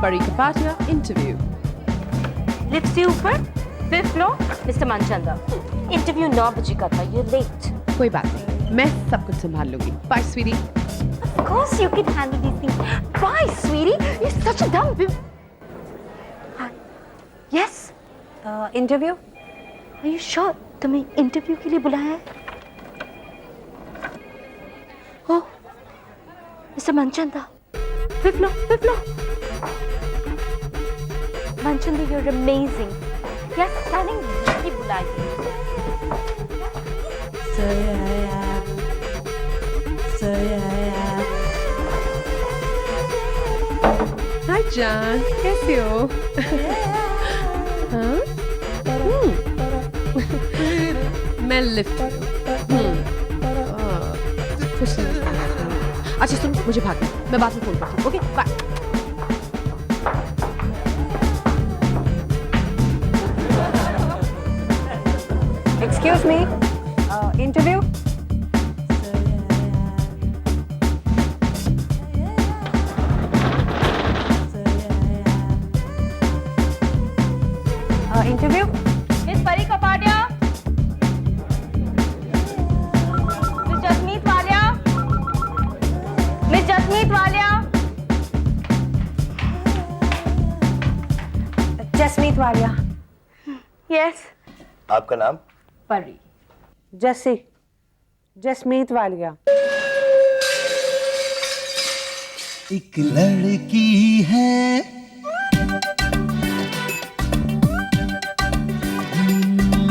परी Kapatia interview. Lift से ऊपर 5th floor mister Manchanda. Interview 9 बजे का था, यू लेट। कोई बात नहीं, मैं सब कुछ संभाल लूंगी। Bye sweetie. Of course you can handle these things. Bye, sweetie. You're such a dumb Hi. Yes. Interview. Are you sure? तुम्हें इंटरव्यू के लिए बुलाया है? Oh, Mr. Manchanda. 5th floor, 5th floor. Manchanda, you're amazing. Yes, standing really बुलाई. So yeah. हाय जान, कैसे हो? हाँ? मैं लिफ्ट। कुछ नहीं। अच्छा सुन, मुझे भागना है। मैं बाद में फोन करती हूँ। Okay, bye. Excuse me. Interview. Interview. Miss Pari Kapadia. Miss Jasmeet Walia. Miss Jasmeet Walia. Jasmeet Walia. Yes. आपका नाम? परी। जसमीत वालिया। एक लड़की है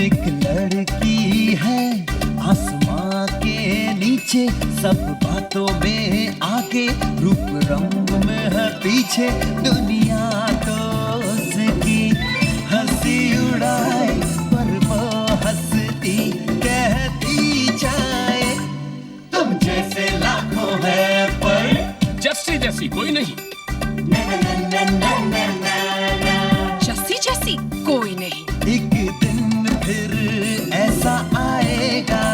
एक लड़की है आसमां के नीचे, सब बातों में आगे, रूप रंग में है पीछे, दुनिया तो उसकी हंसी उड़ाए, पर वो हंसती कहती जाए, तुम जैसे लाखों है पर जस्सी जैसी कोई नहीं। जस्सी जैसी कोई नहीं। एक दिन फिर ऐसा आएगा,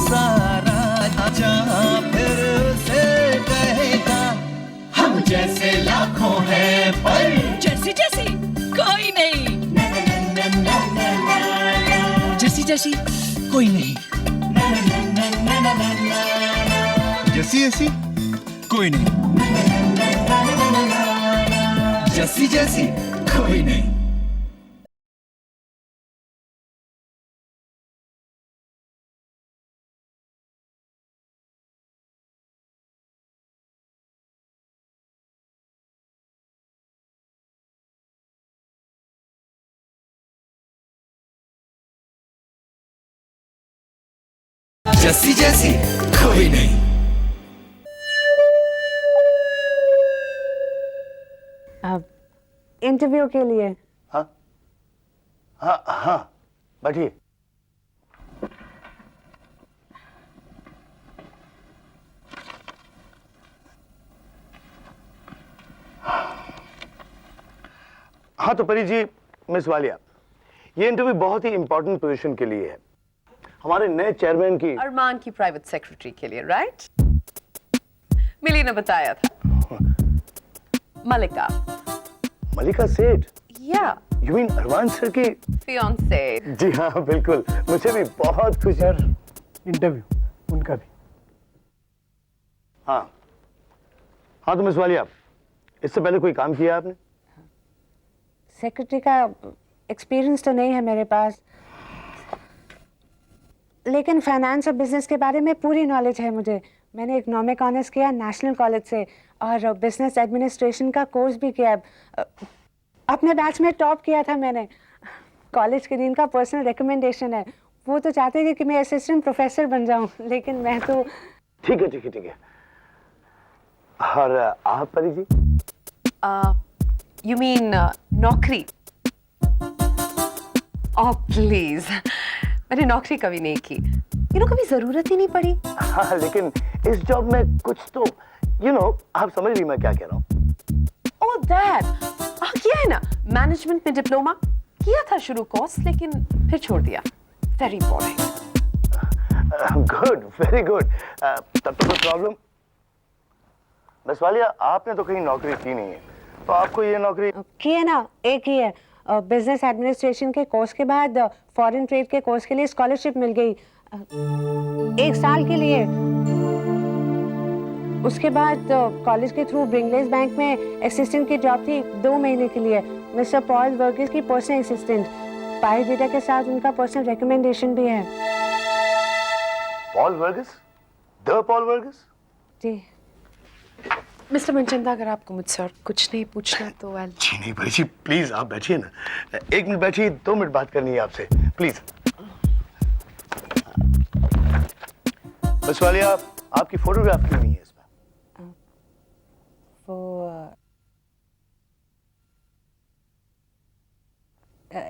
सारा जहां फिर उसे कहेगा, हम जैसे लाखों हैं पर जैसी जैसी कोई नहीं। जैसी जैसी कोई नहीं। जैसी जैसी कोई नहीं। जैसी जैसी कोई नहीं। जैसी जैसी कोई नहीं। अब इंटरव्यू के लिए। हाँ हाँ हाँ, बैठिए। हाँ तो परी जी, मिस वालिया, ये इंटरव्यू बहुत ही इंपॉर्टेंट पोजीशन के लिए है, हमारे नए चेयरमैन की। अरमान की प्राइवेट सेक्रेटरी के लिए, राइट? मिली ने बताया था। मलिका सेठ? या यू मीन अरमान सर की फियांसे? जी हाँ बिल्कुल, मुझे भी बहुत खुशी है। इंटरव्यू उनका भी। हाँ हाँ तो मिस वालिया, इससे पहले कोई काम किया आपने? सेक्रेटरी का एक्सपीरियंस तो नहीं है मेरे पास, लेकिन फाइनेंस और बिजनेस के बारे में पूरी नॉलेज है मुझे। मैंने इकोनॉमिक ऑनर्स किया नेशनल कॉलेज से और बिजनेस एडमिनिस्ट्रेशन का कोर्स भी किया। अपने बैच में टॉप किया था मैंने। कॉलेज के दिन का पर्सनल रिकमेंडेशन है। वो तो चाहते थे कि मैं असिस्टेंट प्रोफेसर बन जाऊं, लेकिन मैं तो। ठीक है ठीक है ठीक है। और आप परी जी? यू मीन नौकरी? ओह प्लीज, मैंने नौकरी कभी नहीं की, कभी जरूरत ही नहीं पड़ी। हाँ लेकिन इस जॉब में कुछ तो आप समझ रही मैं क्या कह रहा हूँ। ओह दैट, किया है ना, मैनेजमेंट में डिप्लोमा किया था शुरू कोर्स, लेकिन फिर छोड़ दिया। Very boring. Good, very good. तब तो कोई प्रॉब्लम? बस वालिया, आपने तो कहीं नौकरी की नहीं है, तो आपको ये नौकरी की है ना, एक ही है। बिजनेस एडमिनिस्ट्रेशन के कोर्स के बाद फॉरेन ट्रेड के कोर्स के लिए स्कॉलरशिप मिल गई 1 साल के लिए। उसके बाद कॉलेज के थ्रू ब्रिंगलेस बैंक में असिस्टेंट की जॉब थी 2 महीने के लिए, मिस्टर पॉल वर्गीस की पर्सनल असिस्टेंट। पाई डेटा के साथ उनका पर्सनल रिकमेंडेशन भी है। पॉल वर्गीस, द पॉल वर्गीस? जी मिस्टर मनचंदा, अगर आपको मुझसे और कुछ नहीं पूछना तो वेल। जी नहीं भाई जी, प्लीज आप बैठिए ना, 1 मिनट बैठिए, 2 मिनट बात करनी है आपसे, प्लीज। बस वालिया, आपकी फोटोग्राफ क्यों नहीं है इसमें? वो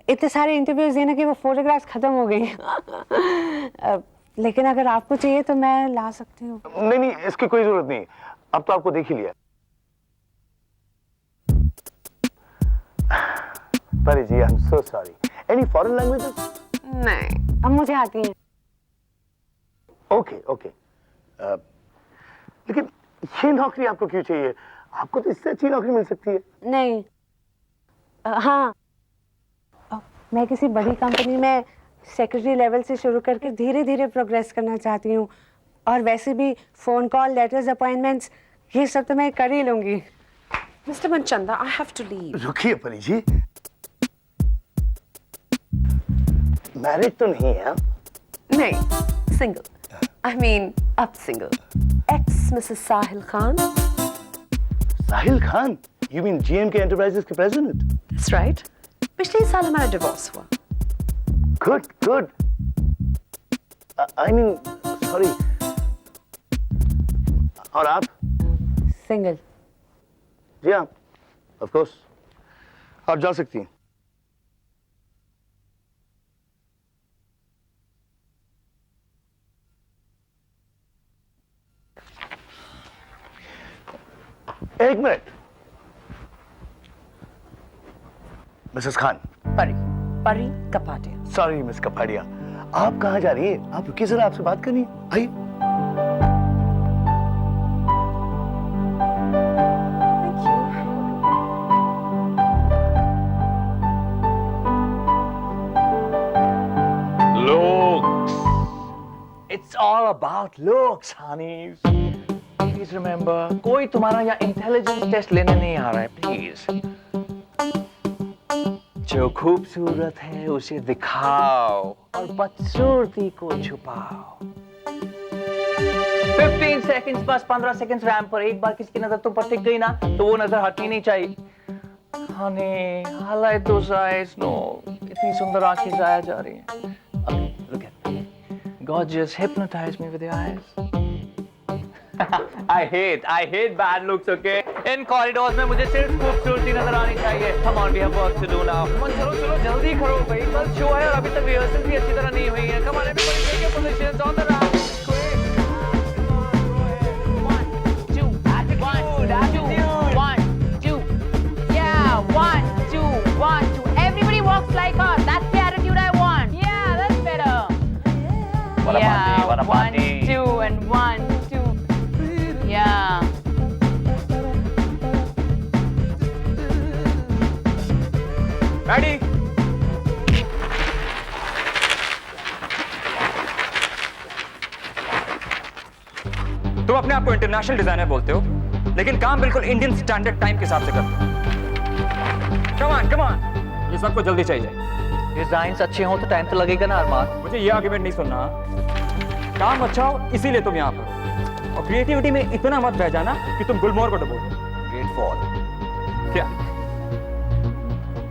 इतने सारे इंटरव्यूज देने के वो फोटोग्राफ्स खत्म हो गई। लेकिन अगर आपको चाहिए तो मैं ला सकती हूँ। नहीं नहीं, इसकी कोई जरूरत नहीं, अब तो आपको देख ही लिया। Pari ji, I am so sorry. Any foreign languages? नहीं। अब मुझे आती है। Okay okay. लेकिन ये नौकरी आपको क्यों चाहिए? आपको तो इससे अच्छी नौकरी मिल सकती है। नहीं, हाँ, मैं किसी बड़ी कंपनी में सेक्रेटरी लेवल से शुरू करके धीरे धीरे प्रोग्रेस करना चाहती हूँ। और वैसे भी फोन कॉल, लेटर्स, अपॉइंटमेंट्स, ये सब तो मैं कर ही लूंगी। Mr Manchanda, I have to leave. रुकिए परी जी, मैरिड तो नहीं है? नहीं, सिंगल। आई मीन अब single. Ex Mrs Sahil Khan. Sahil Khan? You mean GMK enterprises के प्रेसिडेंट? That's right. पिछले साल हमारा डिवोर्स हुआ। Good good. I mean sorry. और आप? सिंगल। जी हाँ, ऑफ कोर्स, आप जा सकती हैं। एक मिनट। मिसेस खान। परी, परी कपाटिया। सॉरी मिस कपाड़िया, आप कहाँ जा रही है? आप रुकिए जरा, आपसे बात करनी है, आइए। It's all about looks, honey. Please remember, कोई तुम्हारा यहाँ इंटेलिजेंस टेस्ट लेने नहीं आ रहा है, प्लीज। जो खूबसूरत है उसे दिखाओ और बदसूरती को छुपाओ। 15 सेकंड्स बस, 15 सेकंड्स रैंप पर। एक बार किसी की नजर तुम पर टिक गई ना तो वो नजर हटनी नहीं चाहिए। Honey, highlight those eyes. No, इतनी सुंदर आंखें जाया जा रही हैं। Okay, look at me. God just hypnotize me with your eyes. I hate bad looks, okay? In corridors में मुझे सिर्फ खूबसूरती नजर आनी चाहिए। Come on, we have work to do now. Come on, चलो जल्दी करो भाई, कल शो है और अभी तक रिहर्सल भी अच्छी तरह नहीं हुई है। Come on, everybody take your positions on the ramp. Yeah, 1, 2, and 1, 2. Yeah. Ready? तुम अपने आप को इंटरनेशनल डिजाइनर बोलते हो, लेकिन काम बिल्कुल इंडियन स्टैंडर्ड टाइम के हिसाब से करते हो। कम ऑन, ये सबको जल्दी चाहिए। डिजाइन्स अच्छे हो तो टाइम तो लगेगा ना अरमान। मुझे ये आर्गुमेंट नहीं सुनना। काम अच्छा हो इसीलिए तुम यहाँ पर, और क्रिएटिविटी में इतना मत बह जाना कि तुम गुलमोहर को डुबो दो। Great fall. क्या?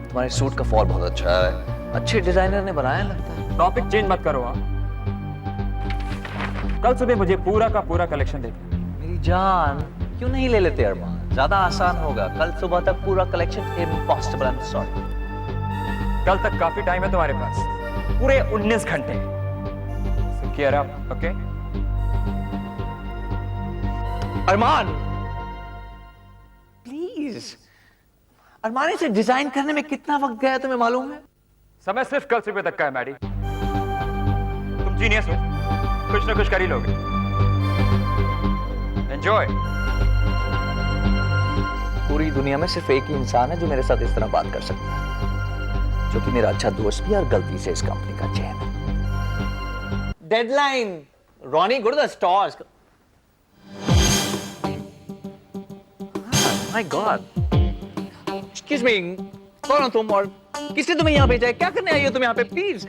तुम्हारे सूट का फॉल बहुत अच्छा है, अच्छे डिजाइनर ने बनाया लगता है। टॉपिक चेंज मत करो। कल सुबह मुझे पूरा का पूरा कलेक्शन देना। मेरी जान, क्यों नहीं ले लेते अरमान? ज्यादा आसान होगा। कल सुबह तक पूरा collection impossible. I am sorry. कल तक काफी टाइम है तुम्हारे पास, पूरे 19 घंटे। Gear up, okay? Armaan, please. Armaan, इसे डिजाइन करने में कितना वक्त गया तुम्हें मालूम है? समय सिर्फ कल सुबह तक का है मैडी। तुम जीनियस हो, कुछ ना कुछ कर ही लोगे। एंजॉय। पूरी दुनिया में सिर्फ एक ही इंसान है जो मेरे साथ इस तरह बात कर सकता है, जो कि मेरा अच्छा दोस्त भी और गलती से इस कंपनी का chairman. Deadline, Ronnie go to the stores. My god, excuse me, कौन हो तुम और किसने तुम्हें यहाँ भेजा है? क्या करने आई हो तुम यहाँ पे? प्लीज,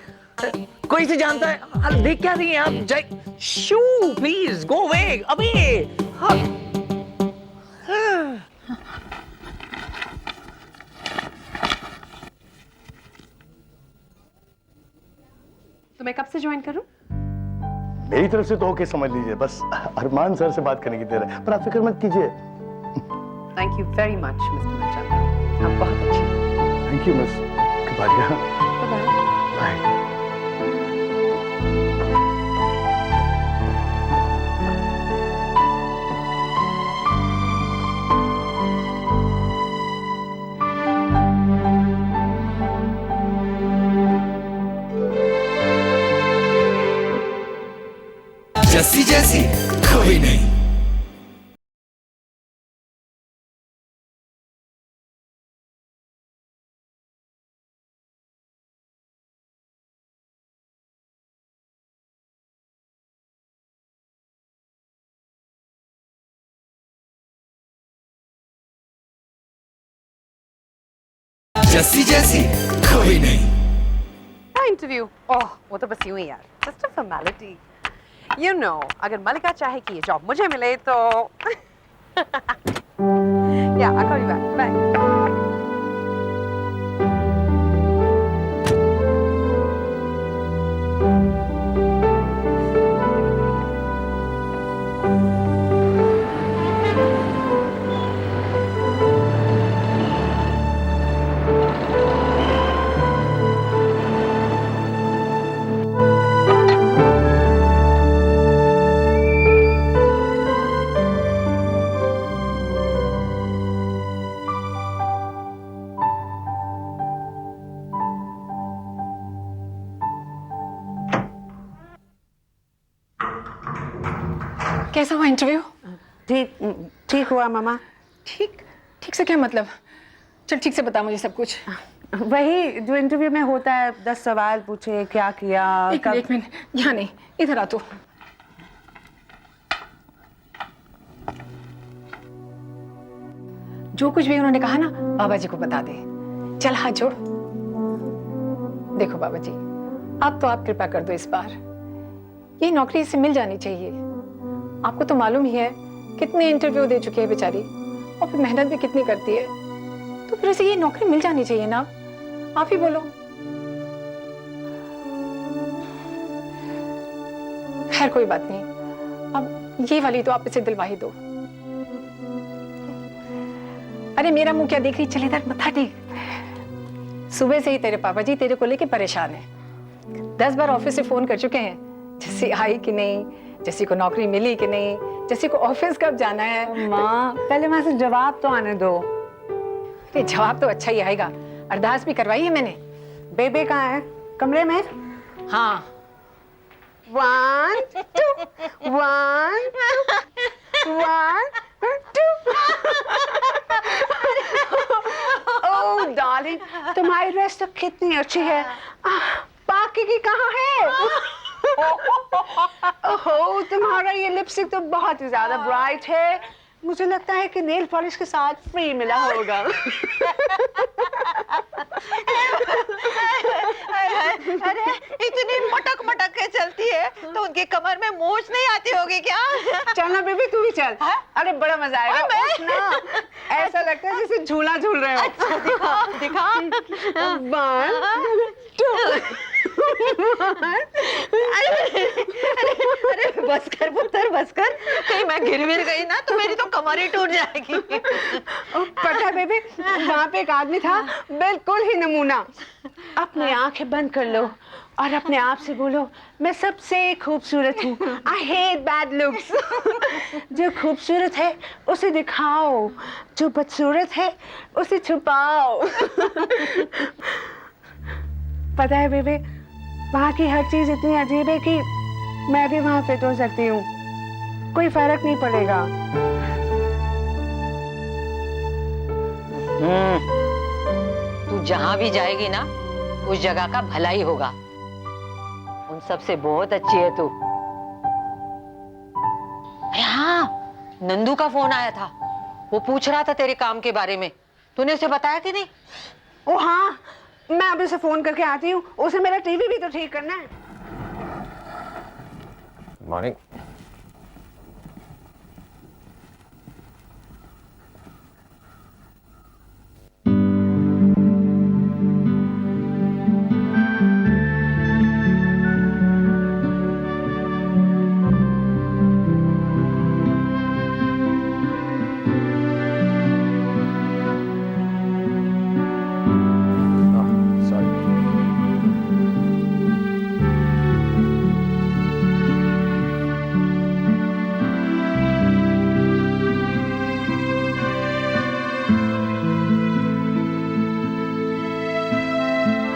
कोई से जानता है? अरे देख क्या रही हैं आप? जाए शू, प्लीज गो अवे, अबे। हाँ। तो मैं कब से ज्वाइन करूं? मेरी तरफ से तो ओके समझ लीजिए, बस अरमान सर से बात करने की देर है, पर आप फिक्र मत कीजिए। Thank you very much Mr Manchanda, आप बहुत अच्छे हैं। Thank you miss Kapalia. Bye. Bye. Jassi जैसी कोई नहीं। जस्सी जैसी कोई नहीं। इंटरव्यू, ओह वो तो बस यूं ही यार, just a formality. You know, अगर मलिका चाहे कि ये जॉब मुझे मिले तो या I'll call you back. Bye. कैसा हुआ इंटरव्यू? ठीक ठीक हुआ मामा। ठीक ठीक से क्या मतलब? चल ठीक से बता मुझे सब कुछ। वही जो इंटरव्यू में होता है, 10 सवाल पूछे, क्या किया, एक मिनट, यहाँ नहीं, इधर आ तू। जो कुछ भी उन्होंने कहा ना, बाबा जी को बता दे। चल हाथ जोड़। देखो बाबा जी, अब तो आप कृपा कर दो, इस बार ये नौकरी इससे मिल जानी चाहिए। आपको तो मालूम ही है कितने इंटरव्यू दे चुकी है बेचारी, और फिर मेहनत भी कितनी करती है, तो फिर उसे ये नौकरी मिल जानी चाहिए ना। आप ही बोलो। खैर कोई बात नहीं, अब ये वाली तो आप इसे दिलवा ही दो। अरे मेरा मुंह क्या देख रही, चल इधर मत्था टेक। सुबह से ही तेरे पापा जी तेरे को लेके परेशान हैं। 10 बार ऑफिस से फोन कर चुके हैं, जैसी आई कि नहीं, जैसी को नौकरी मिली कि नहीं, जैसी को ऑफिस कब जाना है। माँ पहले वहां से जवाब तो आने दो। अरे जवाब तो अच्छा ही आएगा। अरदास भी करवाई है मैंने। बेबे कहाँ है? कमरे में? हाँ। 1 2 1 2 ओह डार्लिंग, तुम्हारी ड्रेस तो कितनी अच्छी है। बाकी की कहाँ है? ओहो, तुम्हारा ये लिपस्टिक तो बहुत ही ज्यादा ब्राइट है। मुझे लगता है कि नेल पॉलिश के साथ फ्री मिला होगा। अरे इतनी मटक मटक के चलती है तो उनके कमर में मोच नहीं आती होगी क्या? चलना बेबी, तू भी चल। अरे बड़ा मजा आएगा। ना, ऐसा लगता है जैसे झूला झूल रहे हो। अच्छा दिखा दिखा। 1 2 अरे बस कर पुत्र, बस कर। कहीं मैं गिर विर गई ना तो मेरी तो कमर ही टूट जाएगी। पता है बेबी, वहाँ पे एक आदमी था, बिल्कुल ही नमूना। अपनी आंखें बंद कर लो और अपने आप से बोलो, मैं सबसे खूबसूरत हूँ। I hate bad looks. जो खूबसूरत है उसे दिखाओ, जो बदसूरत है उसे छुपाओ। पता है बेबी, वहाँ की हर चीज इतनी अजीब है कि मैं भी वहाँ फिट हो सकती हूँ, कोई फर्क नहीं पड़ेगा। तू जहां भी जाएगी ना, उस जगह का भला ही होगा। उन सब से बहुत अच्छी है तू। अरे हाँ, नंदू का फोन आया था। वो पूछ रहा था तेरे काम के बारे में। तूने उसे बताया कि नहीं? ओ हाँ, मैं अभी उसे फोन करके आती हूँ। उसे मेरा टीवी भी तो ठीक करना है। मॉर्निंग।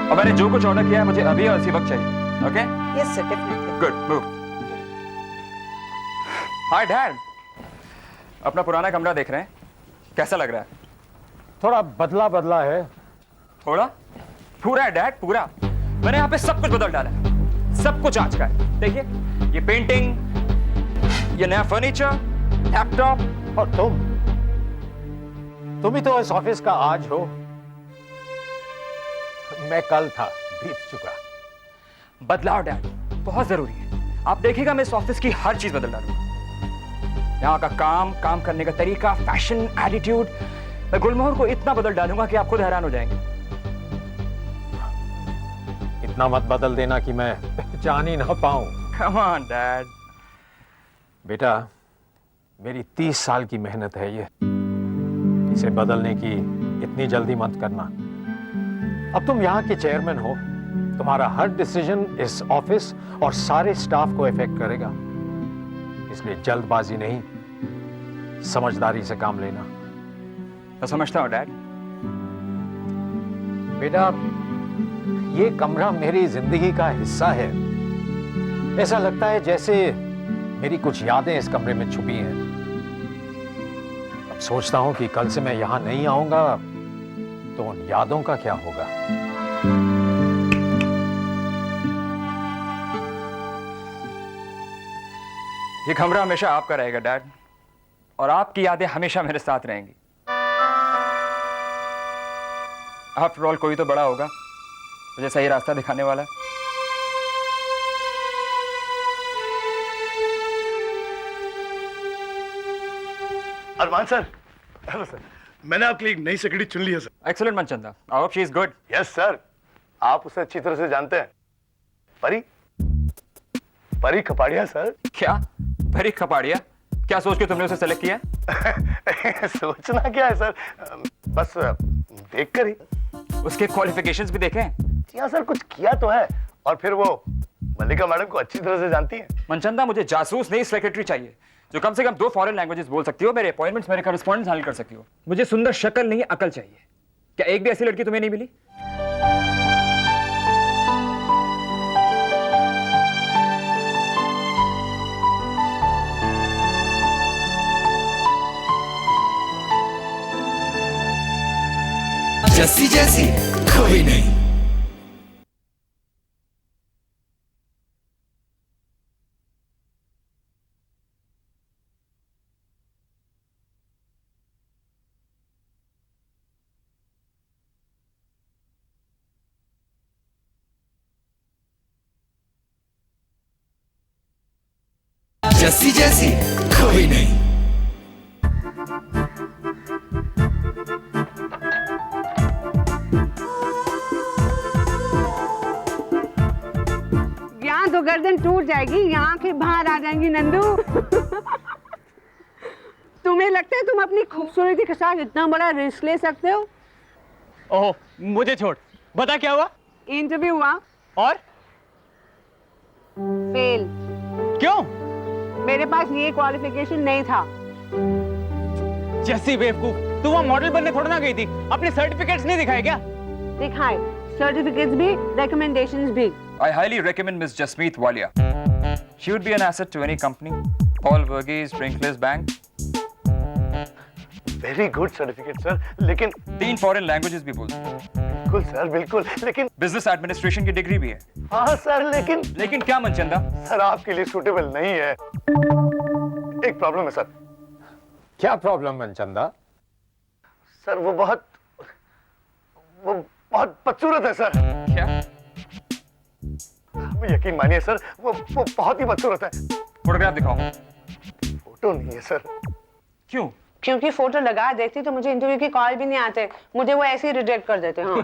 और मैंने जो कुछ ऑर्डर किया है मुझे अभी और इसी वक्त चाहिए। Okay? Yes sir, definitely. Good, move. Hi dad, अपना पुराना कमरा देख रहे हैं, कैसा लग रहा है? थोड़ा बदला बदला है। थोड़ा? पूरा है डैड, पूरा। मैंने यहाँ पे सब कुछ बदल डाला है, सब कुछ आज का है। देखिए, ये पेंटिंग, ये नया फर्नीचर, लैपटॉप। और तुम ही तो इस ऑफिस का आज हो। मैं कल था, बीत चुका। बदलाव डैड बहुत जरूरी है। आप देखिएगा मैं इस ऑफिस की हर चीज बदल डालूंगा। यहाँ का काम करने का तरीका, फैशन, एटीट्यूड। मैं गुलमोहर को इतना बदल डालूंगा कि आप खुद हैरान हो जाएंगे। इतना मत बदल देना कि मैं पहचान ही ना पाऊं। Come on dad. बेटा, मेरी 30 साल की मेहनत है ये। इसे बदलने की इतनी जल्दी मत करना। अब तुम यहाँ के चेयरमैन हो। तुम्हारा हर डिसीजन इस ऑफिस और सारे स्टाफ को इफेक्ट करेगा। इसलिए जल्दबाजी नहीं, समझदारी से काम लेना। मैं समझता हूँ डैड। बेटा, ये कमरा मेरी जिंदगी का हिस्सा है। ऐसा लगता है जैसे मेरी कुछ यादें इस कमरे में छुपी हैं। अब सोचता हूं कि कल से मैं यहां नहीं आऊंगा तो उन यादों का क्या होगा। ये कमरा हमेशा आपका रहेगा डैड, और आपकी यादें हमेशा मेरे साथ रहेंगी। आफ्टर ऑल कोई तो बड़ा होगा मुझे सही रास्ता दिखाने वाला। अरमान सर, हेलो सर, मैंने आपके लिए एक नई सेक्रेटरी चुन ली है sir. Excellent Manchanda, I hope she is good. Yes sir, आप उसे अच्छी तरह से जानते हैं। परी खपाड़िया सर। क्या? परी खपाड़िया? क्या सोच के तुमने उसे सेलेक्ट किया? सोचना क्या है सर, बस देखकर ही। उसके क्वालिफिकेशंस भी देखें? हाँ सर, कुछ किया तो है, और फिर वो मल्लिका मैडम को अच्छी तरह से जानती हैं। मनचंदा, मुझे जासूस नहीं सेक्रेटरी चाहिए जो कम से कम 2 फॉरेन लैंग्वेजेस बोल सकती हो, मेरे अपॉइंटमेंट्स, मेरे कॉरेस्पॉन्डेंस हैंडल कर सकती हो। मुझे सुंदर शक्ल नहीं, अकल चाहिए। क्या एक भी ऐसी लड़की तुम्हें नहीं मिली? जस्सी जैसी कोई नहीं। जस्सी जैसी कोई नहीं। यहाँ तो गर्दन टूट जाएगी, यहाँ के बाहर आ जाएंगी नंदू। तुम्हें लगता है तुम अपनी खूबसूरती के साथ इतना बड़ा रिस्क ले सकते हो? ओह, मुझे छोड़, बता क्या हुआ? इंटरव्यू हुआ और फेल। क्यों? मेरे पास ये क्वालिफिकेशन नहीं था। जैसी बेवकूफ, तू वहाँ मॉडल बनने थोड़ा ना गई थी? अपने सर्टिफिकेट्स नहीं दिखाए क्या? दिखाए, सर्टिफिकेट्स भी, रिकमेंडेशंस भी। I highly recommend Miss Jasmeet Walia. She would be an asset to any company. Paul Verghese, Brinkless Bank. Very good certificate sir, लेकिन 3 फॉरेन लैंग्वेजेस भी बोलते हैं। बिल्कुल सर, बिल्कुल, लेकिन बिजनेस एडमिनिस्ट्रेशन की डिग्री भी है। हाँ सर, लेकिन क्या मनचंदा? सर आपके लिए सूटेबल नहीं है। एक प्रॉब्लम है सर। क्या प्रॉब्लम मनचंदा? सर वो बहुत बदसूरत है सर। क्या? यकीन मानिए सर, वो बहुत ही बदसूरत है। फोटोग्राफ दिखाओ। फोटो नहीं है सर। क्यों? क्योंकि फोटो लगा देती तो मुझे इंटरव्यू की कॉल भी नहीं आते, मुझे वो ऐसे ही रिजेक्ट कर देते। हाँ।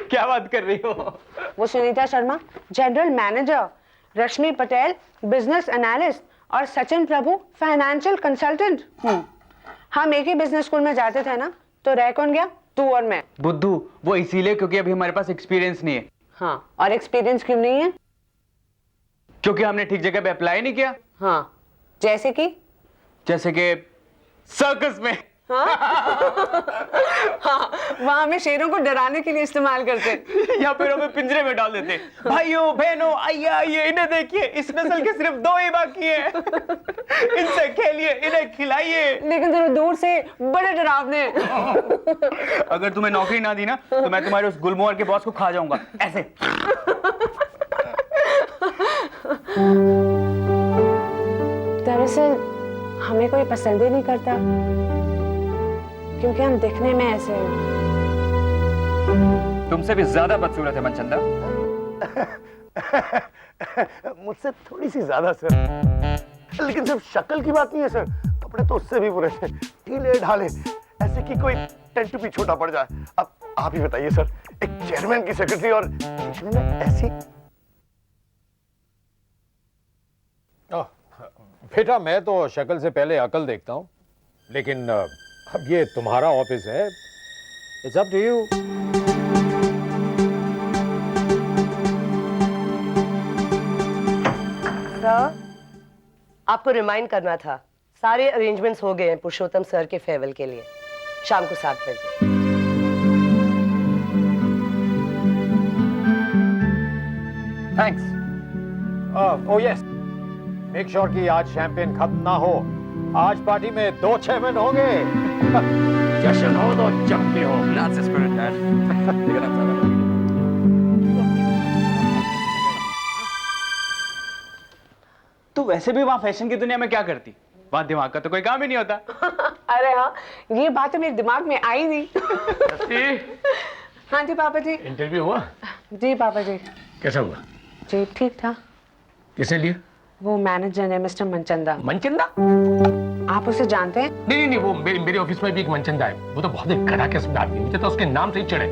क्या बात कर रही हो? वो सुनीता शर्मा जनरल मैनेजर, रश्मि पटेल बिजनेस एनालिस्ट और सचिन प्रभु फाइनेंशियल कंसल्टेंट। हम एक ही बिजनेस स्कूल में जाते थे ना, तो रह कौन गया? तू और मैं। बुद्धू, वो इसीलिए क्योंकि अभी हमारे पास एक्सपीरियंस नहीं है। हाँ, और एक्सपीरियंस क्यों नहीं है? क्योंकि हमने ठीक जगह पे अप्लाई नहीं किया। हाँ, जैसे कि सर्कस में। हाँ? हाँ, वहाँ हमें शेरों को डराने के लिए इस्तेमाल करते, या फिर हमें पिंजरे में डाल देते। भाइयों बहनों आइए आइए, इन्हें देखिए, इस नस्ल के सिर्फ 2 ही बाकी हैं। इनसे खेलिए, इन्हें खिलाइए। लेकिन तुम दूर से बड़े डरावने। अगर तुम्हें नौकरी ना दी ना, तो मैं तुम्हारे उस गुलमोहर के बॉस को खा जाऊंगा ऐसे। दरअसल हमें कोई पसंद ही नहीं करता, क्योंकि हम दिखने में ऐसे हैं। तुमसे भी ज्यादा बदसूरत है मनचंदा। मुझसे थोड़ी सी ज्यादा सर, लेकिन सिर्फ शक्ल की बात नहीं है सर, कपड़े तो उससे भी बुरे थे, ढीले ढाले, ऐसे कि कोई टेंट भी छोटा पड़ जाए। अब आप ही बताइए सर, एक चेयरमैन की सेक्रेटरी और दिखने में ऐसी। बेटा मैं तो शक्ल से पहले अकल देखता हूँ, लेकिन अब ये तुम्हारा ऑफिस है, it's up to you. Sir, आपको रिमाइंड करना था, सारे अरेंजमेंट्स हो गए हैं पुरुषोत्तम सर के फेयरवेल के लिए, शाम को 7 बजे। Thanks. Oh yes, make sure कि आज शैंपेन खत्म ना हो। आज पार्टी में 2 चेयरमैन होंगे। जश्न हो तो जब भी हो। That's the spirit, Dad. लेकिन अब ज्यादा तू वैसे भी वहाँ फैशन की दुनिया में क्या करती? वहाँ दिमाग का तो कोई काम ही नहीं होता। अरे हाँ, ये बात तो मेरे दिमाग में आई नहीं। हाँ जी पापा जी। इंटरव्यू हुआ? जी पापा जी। कैसा हुआ? जी ठीक था। किसने लिया? वो मैनेजर है मिस्टर मनचंदा। मनचंदा? आप उसे जानते हैं? नहीं, वो मेरे ऑफिस में भी एक मनचंदा है, वो तो बहुत एक गधा किस्म का आदमी, मुझे तो उसके नाम से ही चढ़े।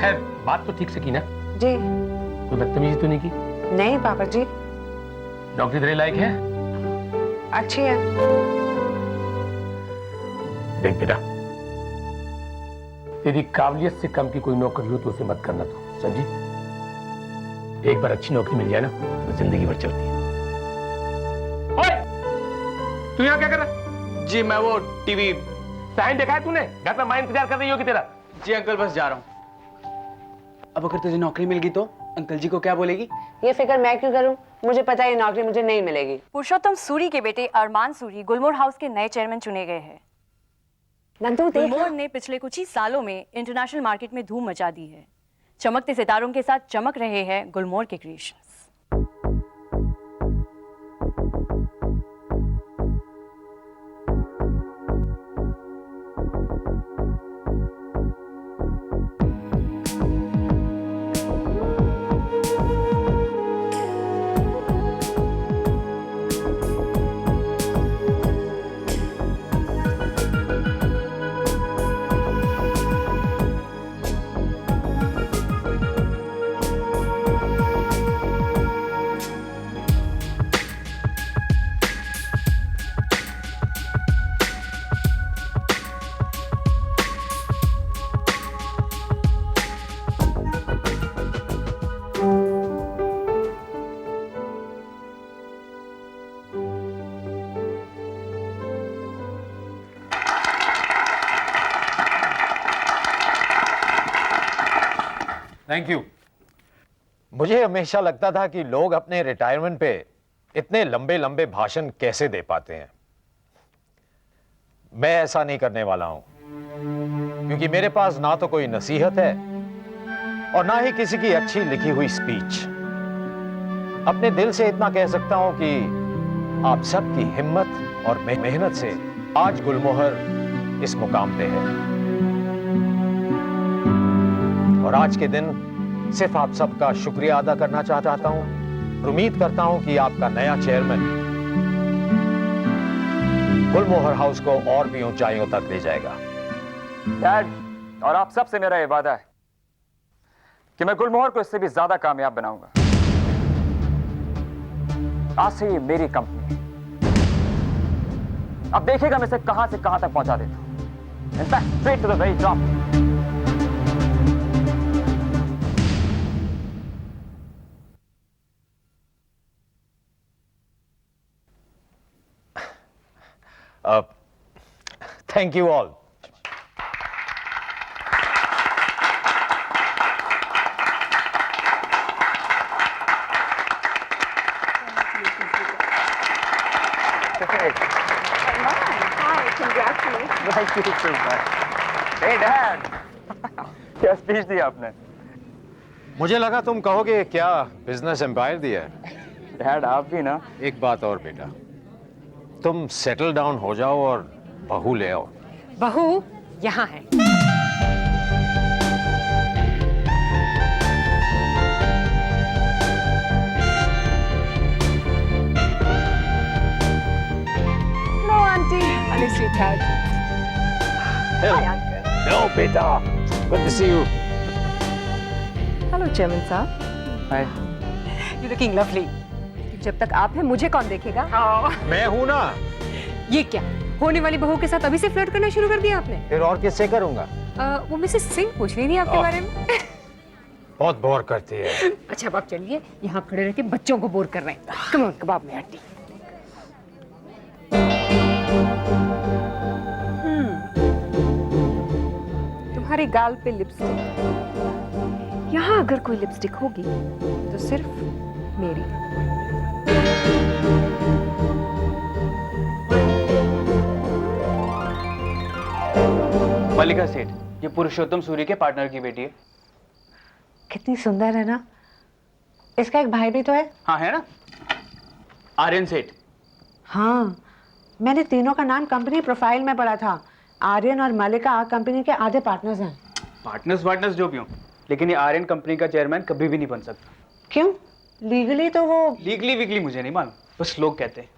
खैर बात तो ठीक से की ना? जी। कोई बदतमीजी तो नहीं की? नहीं पापा जी। नौकरी तेरे लायक है? अच्छी है। देख बेटा, तेरी काबिलियत से कम की कोई नौकरी हो तो उसे मत करना, तो समझी? एक बार अच्छी नौकरी मिल जाए ना तो जिंदगी भर चलती है। तू यहाँ क्या कर रहा है? जी मैं वो टीवी साइन देखा है तूने? घर पे माँ इंतजार कर रही होगी तेरा। जी अंकल बस जा रहा हूँ। अब अगर तुझे नौकरी मिल गई तो अंकल जी को क्या बोलेगी? ये फिक्र मैं क्यों करूं? मुझे पता है ये नौकरी मुझे नहीं मिलेगी। पुरुषोत्तम सूरी के बेटे अरमान सूरी गुलमोहर हाउस के नए चेयरमैन चुने गए हैं। नंदू गुलमोहर ने पिछले कुछ ही सालों में इंटरनेशनल मार्केट में धूम मचा दी है। चमकते सितारों के साथ चमक रहे हैं गुलमोहर के क्रिएशंस। Thank you. मुझे हमेशा लगता था कि लोग अपने रिटायरमेंट पे इतने लंबे लंबे भाषण कैसे दे पाते हैं। मैं ऐसा नहीं करने वाला हूं। क्योंकि मेरे पास ना तो कोई नसीहत है और ना ही किसी की अच्छी लिखी हुई स्पीच। अपने दिल से इतना कह सकता हूं कि आप सबकी हिम्मत और मेहनत से आज गुलमोहर इस मुकाम पे है। और आज के दिन सिर्फ आप सबका शुक्रिया अदा करना चाहता हूं। उम्मीद करता हूं कि आपका नया चेयरमैन गुलमोहर हाउस को और भी ऊंचाइयों तक ले जाएगा। डैड, और आप सबसे मेरा ये वादा है कि मैं गुलमोहर को इससे भी ज्यादा कामयाब बनाऊंगा। आज से ये मेरी कंपनी है। अब देखिएगा मैं इसे कहां से कहां तक पहुंचा देता हूं। In fact straight to the very top. Thank you all. Thank you so much. Hey Dad, क्या स्पीच दी आपने? मुझे लगा तुम कहोगे क्या बिजनेस एम्पायर दिया है। डैड आप भी ना। एक बात और बेटा, तुम सेटल डाउन हो जाओ और बहू ले आओ। बहू यहाँ है। Hello, Auntie. Hello, sweetheart. Hello. Hi, Uncle. Hello, बेटा. Good to see you. Hello chairman साहब। हाय। You looking lovely. जब तक आप हैं मुझे कौन देखेगा? मैं हूं ना। ये क्या होने वाली बहू के साथ अभी से फ्लर्ट करना शुरू कर दिया आपने? फिर और किससे करूंगा? वो मिसेस सिंह पूछ रही थी आपके बारे में। बहुत बोर करती है। अच्छा अब आप चलिए, यहाँ खड़े रह के बच्चों को बोर कर रहे हैं। कम ऑन कबाब में हड्डी। तुम्हारे गाल पे लिपस्टिक, यहाँ अगर कोई लिपस्टिक होगी तो सिर्फ मेरी। मल्लिका सेठ, ये पुरुषोत्तम सूरी के पार्टनर की बेटी है। कितनी सुंदर है ना। इसका एक भाई भी तो है। हाँ है ना, आर्यन सेठ। हाँ, मैंने तीनों का नाम कंपनी प्रोफाइल में पढ़ा था। आर्यन और मल्लिका कंपनी के आधे पार्टनर्स हैं। पार्टनर्स जो भी हों, लेकिन ये आर्यन कंपनी का चेयरमैन कभी भी नहीं बन सकता। क्यों? लीगली तो वो लीगली विगली मुझे नहीं मालूम, बस लोग कहते हैं।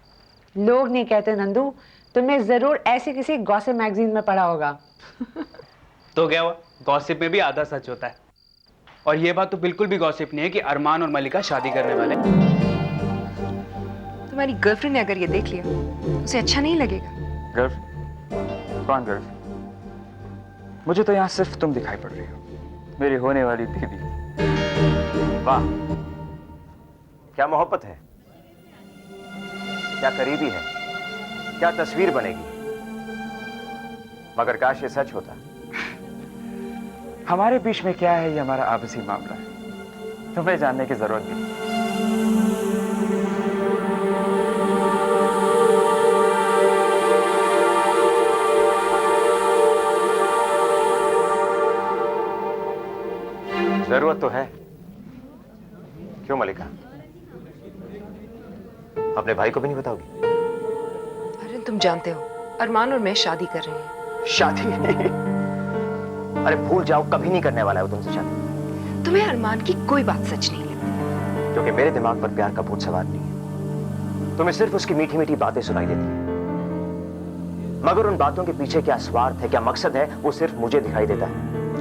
लोग नहीं कहते नंदू, तुमने जरूर ऐसी किसी गॉसिप मैगजीन में पढ़ा होगा। तो क्या हुआ, गॉसिप में भी आधा सच होता है। और ये बात तो बिल्कुल भी गॉसिप नहीं है कि अरमान और मल्लिका शादी करने वाले। तुम्हारी गर्लफ्रेंड ने अगर ये देख लिया उसे अच्छा नहीं लगेगा। गर्लफ्रेंड? कौन गर्लफ्रेंड? मुझे तो यहाँ सिर्फ तुम दिखाई पड़ रही हो, मेरी होने वाली बीवी। वाह, क्या मोहब्बत है, क्या करीबी है, क्या तस्वीर बनेगी। मगर काश ये सच होता। हमारे बीच में क्या है ये हमारा आपसी मामला है, तुम्हें जानने की जरूरत नहीं। जरूरत तो है। क्यों मल्लिका, अपने भाई को भी नहीं बताओगी? अरे तुम जानते हो अरमान और मैं शादी कर रहे हैं। शादी? अरे भूल जाओ, कभी नहीं करने वाला है वो तुमसे शादी। तुम्हें अरमान की कोई बात सच नहीं लगती? क्योंकि मेरे दिमाग पर प्यार का भूत सवार नहीं है। तुम्हें सिर्फ उसकी मीठी मीठी बातें सुनाई देती हैं, मगर उन बातों के पीछे क्या स्वार्थ है, क्या मकसद है, वो सिर्फ मुझे दिखाई देता है।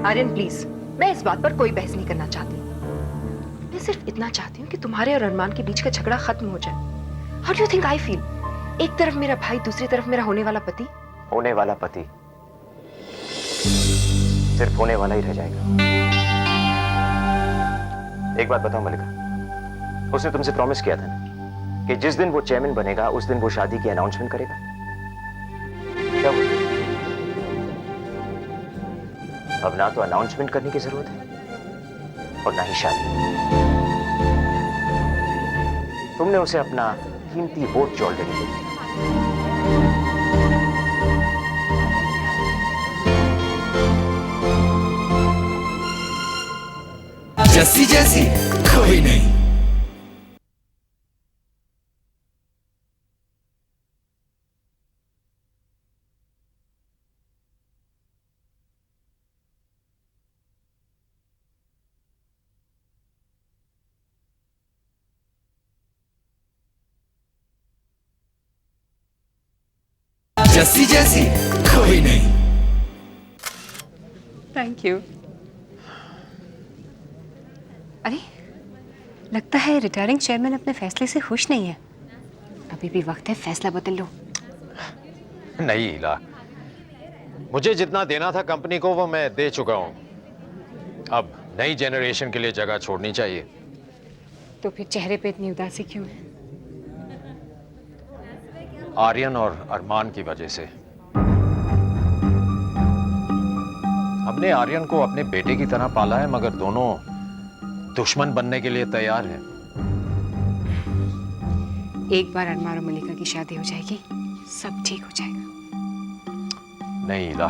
आर्यन प्लीज, मैं इस बात पर कोई बहस नहीं करना चाहती। मैं सिर्फ इतना चाहती हूँ कि तुम्हारे और अरमान के बीच का झगड़ा खत्म हो जाए। How do you think I feel? एक तरफ मेरा भाई, दूसरी तरफ मेरा होने वाला पति। होने वाला पति सिर्फ होने वाला ही रह जाएगा। एक बात बताओ मल्लिका, उसने तुमसे प्रॉमिस किया था ना कि जिस दिन वो चेयरमैन बनेगा उस दिन वो शादी की अनाउंसमेंट करेगा। क्या हुआ? अब ना तो अनाउंसमेंट करने की जरूरत है और ना ही शादी। तुमने उसे अपना कीमती वोट जो ऑलरेडी दे दिया। जस्सी जैसी कोई नहीं। जस्सी जैसी कोई नहीं। Thank you. अरे लगता है रिटायरिंग चेयरमैन अपने फैसले से खुश नहीं है। अभी भी वक्त है, फैसला बदल लो। नहीं इला, मुझे जितना देना था कंपनी को वो मैं दे चुका हूं। अब नई जनरेशन के लिए जगह छोड़नी चाहिए। तो फिर चेहरे पे इतनी उदासी क्यों है? आर्यन और अरमान की वजह से। हमने आर्यन को अपने बेटे की तरह पाला है, मगर दोनों दुश्मन बनने के लिए तैयार हैं। एक बार अरमान और मलिका की शादी हो जाएगी, सब ठीक हो जाएगा। नहीं इला,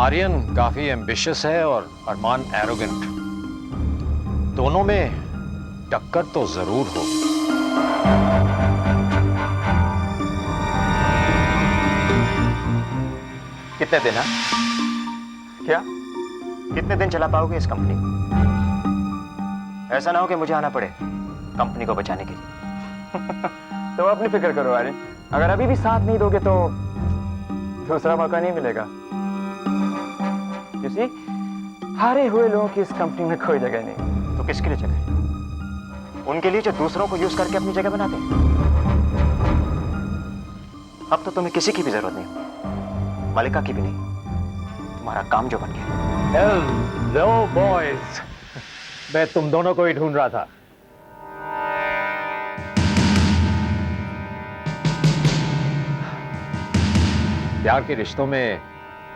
आर्यन काफी एम्बिशियस है और अरमान एरोगेंट। दोनों में टक्कर तो जरूर हो। कितने दिन है? क्या कितने दिन चला पाओगे इस कंपनी को? ऐसा ना हो कि मुझे आना पड़े कंपनी को बचाने के लिए। तो अपनी फिक्र करो आर्यन, अगर अभी भी साथ नहीं दोगे तो दूसरा मौका नहीं मिलेगा। किसी हारे हुए लोगों की इस कंपनी में कोई जगह नहीं। तो किसके लिए जगह है? उनके लिए जो दूसरों को यूज करके अपनी जगह बनाते हैं। अब तो तुम्हें किसी की भी जरूरत नहीं, मलिका की भी नहीं। तुम्हारा काम जो बन गया। हेलो बॉयज, मैं तुम दोनों को ही ढूंढ रहा था। प्यार के रिश्तों में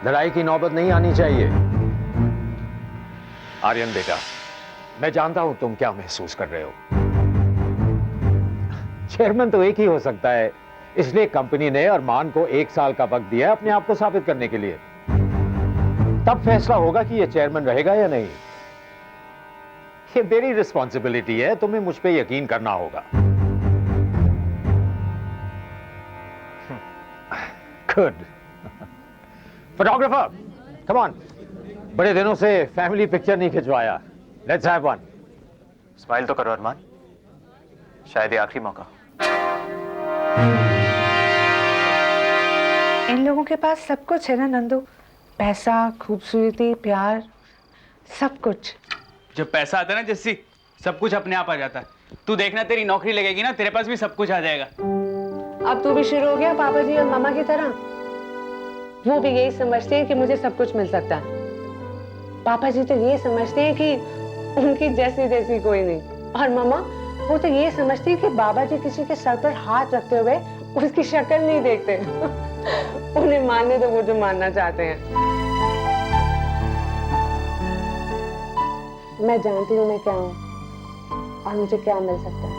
लड़ाई की नौबत नहीं आनी चाहिए। आर्यन बेटा, मैं जानता हूं तुम क्या महसूस कर रहे हो। चेयरमैन तो एक ही हो सकता है, इसलिए कंपनी ने अरमान को 1 साल का वक्त दिया है अपने आप को साबित करने के लिए। तब फैसला होगा कि यह चेयरमैन रहेगा या नहीं। ये मेरी रिस्पॉन्सिबिलिटी है, तुम्हें मुझ पे यकीन करना होगा। गुड। Photographer, come on. बड़े दिनों से फैमिली पिक्चर नहीं खिंचवाया। Let's have one. स्माइल तो करो अरमान, शायद ये आखिरी मौका। इन लोगों के पास सब कुछ है ना नंदू, पैसा, खूबसूरती, प्यार, सब कुछ। जब पैसा आता है ना जस्सी, सब कुछ अपने आप आ जाता है। तू देखना, तेरी नौकरी लगेगी ना, तेरे पास भी सब कुछ आ जाएगा। अब तू भी शुरू हो गया पापा जी और मामा की तरह। वो भी यही समझते हैं कि मुझे सब कुछ मिल सकता है। पापा जी तो ये समझते हैं कि उनकी जैसी जैसी कोई नहीं, और मामा वो तो ये समझती है कि बाबा जी किसी के सर पर हाथ रखते हुए उसकी शक्ल नहीं देखते। उन्हें मानने दो वो जो मानना चाहते हैं। मैं जानती हूँ मैं क्या हूँ और मुझे क्या मिल सकता है।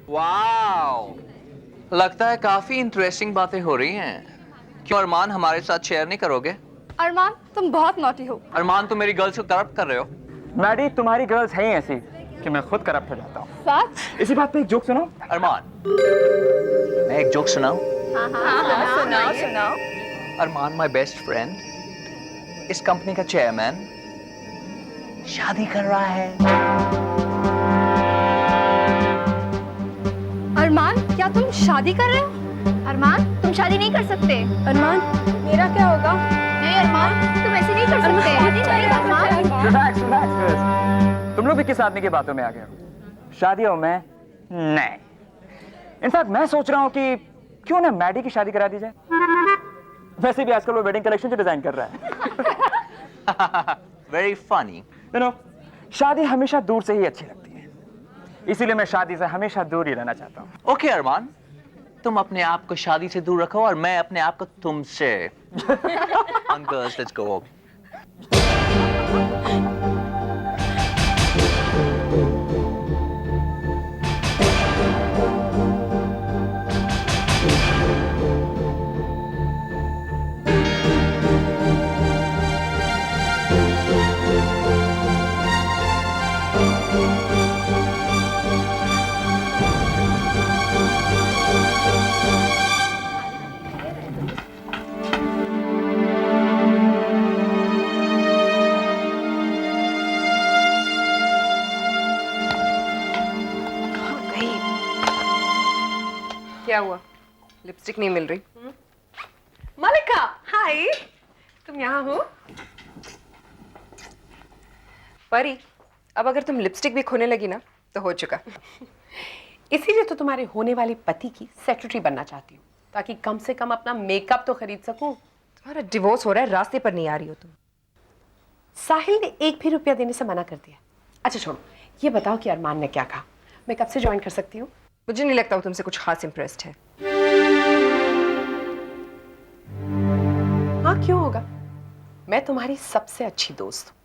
वाओ, लगता है काफी इंटरेस्टिंग बातें हो रही हैं। क्यों अरमान, हमारे साथ शेयर नहीं करोगे? अरमान, तुम बहुत नॉटी हो। अरमान, तुम मेरी गर्ल्स को करप्ट कर रहे हो। मैडी, तुम्हारी गर्ल्स हैं ही ऐसी कि मैं खुद करप्ट हो जाता हूँ। सच? इसी बात पे एक जोक सुनो। अरमान, मैं एक जोक सुनाऊं? सुनाओ सुनाओ। अरमान, माय बेस्ट फ्रेंड, इस कंपनी का चेयरमैन शादी कर रहा है। अरमान, क्या तुम शादी कर रहे हो? अरमान, तुम शादी नहीं कर सकते। अरमान, मेरा क्या होगा? नहीं अरमान, तुम ऐसे नहीं कर सकते। शादी नहीं कर सकते। Relax relax. तुम लोग भी किस आदमी की बातों में आ गए हो? शादी हो मैं नहीं। इनफैक्ट मैं सोच रहा हूँ कि क्यों ना मैडी की शादी करा दी जाए। वैसे भी आजकल वो वेडिंग कलेक्शन जो डिजाइन कर रहा है। Very funny. यू नो, शादी हमेशा दूर से ही अच्छी लगती है, इसीलिए मैं शादी से हमेशा दूर ही रहना चाहता हूँ। ओके अरमान, तुम अपने आप को शादी से दूर रखो और मैं अपने आप को तुमसे। On girls, let's go. क्या हुआ? लिपस्टिक नहीं मिल रही? मलिका, हाय। तुम यहाँ हो? परी, अब अगर तुम लिपस्टिक भी खोने लगी ना तो हो चुका। इसीलिए तो तुम्हारे होने वाले पति की सेक्रेटरी बनना चाहती हूँ, ताकि कम से कम अपना मेकअप तो खरीद सकूं। तुम्हारा डिवोर्स हो रहा है, रास्ते पर नहीं आ रही हो तुम। साहिल ने एक भी रुपया देने से मना कर दिया। अच्छा छोड़ो, ये बताओ कि अरमान ने क्या कहा? मैं कब से ज्वाइन कर सकती हूँ? मुझे नहीं लगता वो तुमसे कुछ खास इंप्रेस्ड है। हाँ, क्यों होगा? मैं तुम्हारी सबसे अच्छी दोस्त हूँ,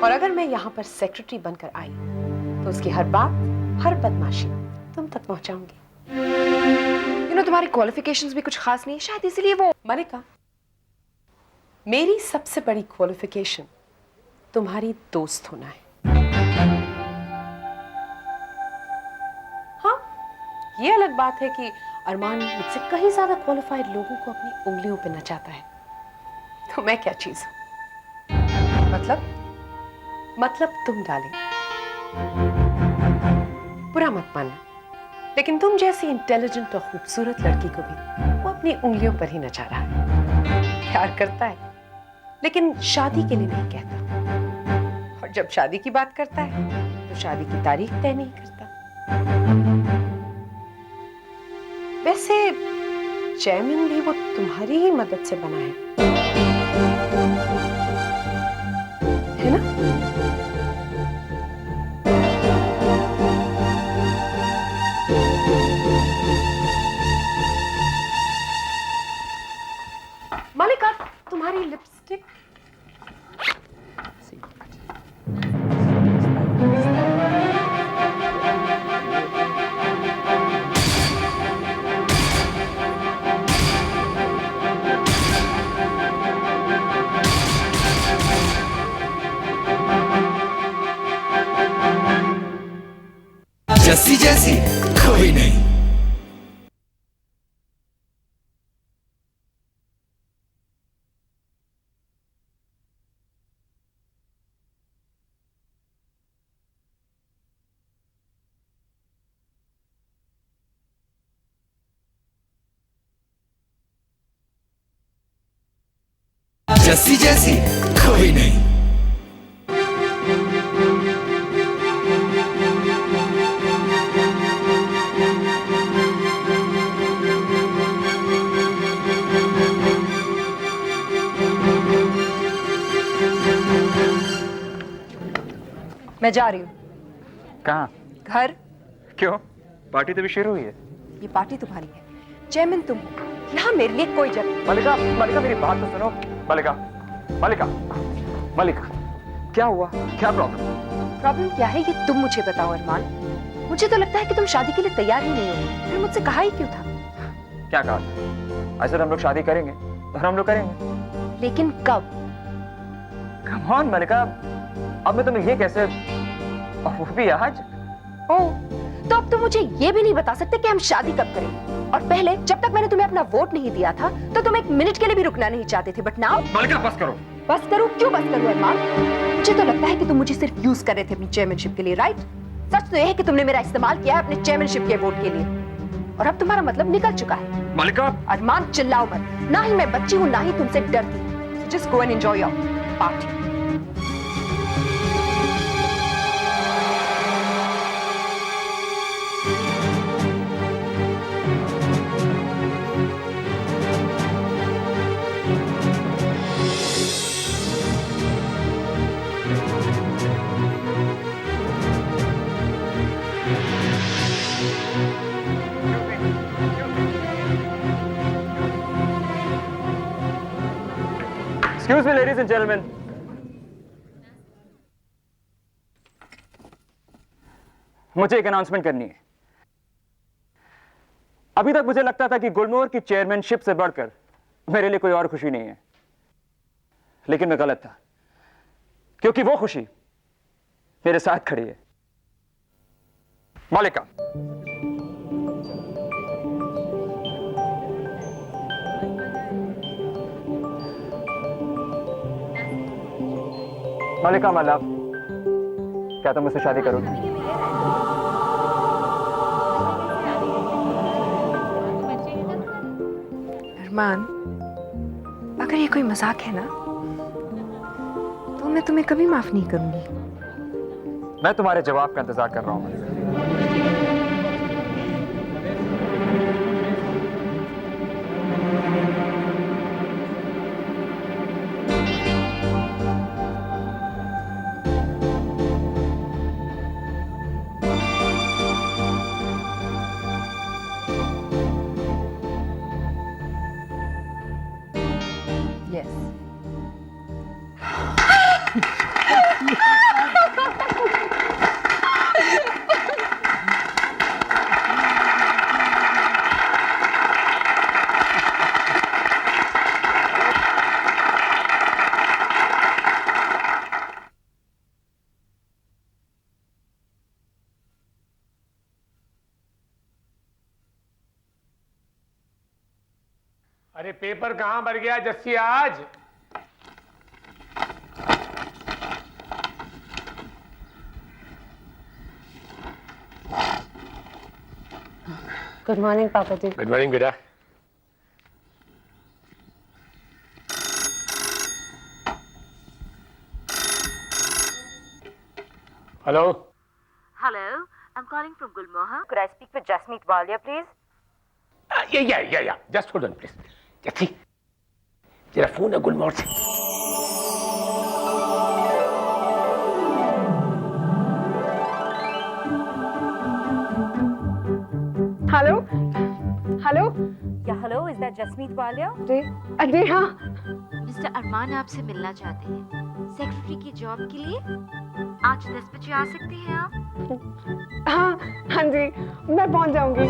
और अगर मैं यहाँ पर सेक्रेटरी बनकर आई तो उसकी हर बात, हर बदमाशी तुम तक पहुंचाऊंगी। तुम्हारी क्वालिफिकेशंस भी कुछ खास नहीं है, शायद इसलिए वो। मलिका, मेरी सबसे बड़ी क्वालिफिकेशन तुम्हारी दोस्त होना है। हाँ, ये अलग बात है कि अरमान मुझसे कहीं ज्यादा क्वालिफाइड लोगों को अपनी उंगलियों पे नचाता है, तो मैं क्या चीज हूं? मतलब तुम डालें, बुरा मत मानना, लेकिन तुम जैसी इंटेलिजेंट और खूबसूरत लड़की को भी वो अपनी उंगलियों पर ही नचा रहा है। प्यार करता है, लेकिन शादी के लिए नहीं कहता, और जब शादी की बात करता है तो शादी की तारीख तय नहीं करता। वैसे चेयरमैन भी वो तुम्हारी ही मदद से बना है ना? मलिका, तुम्हारी लिपस्टिक। जैसी जैसी कोई नहीं। जैसी जैसी कोई नहीं। मैं जा रही हूँ। कहाँ? घर। क्यों? पार्टी तो भी शुरू हुई है। ये पार्टी तुम्हारी है, चेयरमैन तुम हो, यहाँ मेरे लिए कोई जगह। मलिका, मलिका मेरी बात तो सुनो। मलिका, मलिका, मलिका, क्या हुआ? क्या प्रॉब्लम क्या है ये तुम मुझे बताओ अरमान। मुझे तो लगता है कि तुम शादी के लिए तैयार ही नहीं हो, फिर मुझसे कहा ही क्यों था? क्या कहा? ऐसे हम लोग शादी करेंगे और हम लोग करेंगे। लेकिन कब? कम ऑन मलिका, अब मैं तुम्हें ये कैसे, वो भी आज? तो अब तुम मुझे ये भी नहीं बता सकते कि हम शादी कब करें? और पहले जब तक मैंने तुम्हें अपना वोट नहीं दिया था तो तुम एक मिनट के लिए भी रुकना नहीं चाहते थे, बट नाउ। मलिका बस करो। बस करूं? क्यों बस करूं अरमान? मुझे तो लगता है कि तुम मुझे सिर्फ यूज कर रहे थे अपनी चेयरमैनशिप के लिए, राइट? सच तो यह है कि तुमने मेरा इस्तेमाल किया है अपने चेयरमैनशिप के वोट के लिए, और अब तुम्हारा मतलब निकल चुका है। मलिका! अरमान चिल्लाओ मत, ना ही मैं बच्ची हूँ ना ही तुमसे डरती। Just go and enjoy your party. Excuse me, ladies and gentlemen. मुझे एक अनाउंसमेंट करनी है। अभी तक मुझे लगता था कि गुलमोहर की चेयरमैनशिप से बढ़कर मेरे लिए कोई और खुशी नहीं है, लेकिन मैं गलत था, क्योंकि वो खुशी मेरे साथ खड़ी है। मालिका, मालिका माला, क्या तुम मुझसे शादी करोगी? अरमान, अगर ये कोई मजाक है ना, तो मैं तुम्हें कभी माफ नहीं करूंगी। मैं तुम्हारे जवाब का इंतजार कर रहा हूँ। यस। अरे पेपर कहाँ भर गया जस्सी आज? गुड मॉर्निंग पापा जी। गुड मॉर्निंग बेटा। Hello. Hello, I'm calling from Gulmohar. Could I speak with Jasmeet Walia, please? या just hold on please. Jassi तेरा फोन है गुलमोहर से। Hello hello. Yeah, hello, is that Jasmeet Walia? जी हाँ। मिस्टर अरमान आपसे मिलना चाहते हैं सेक्रेटरी की जॉब के लिए। आज 10 बजे आ सकते हैं आप? हाँ जी, मैं पहुंच जाऊंगी।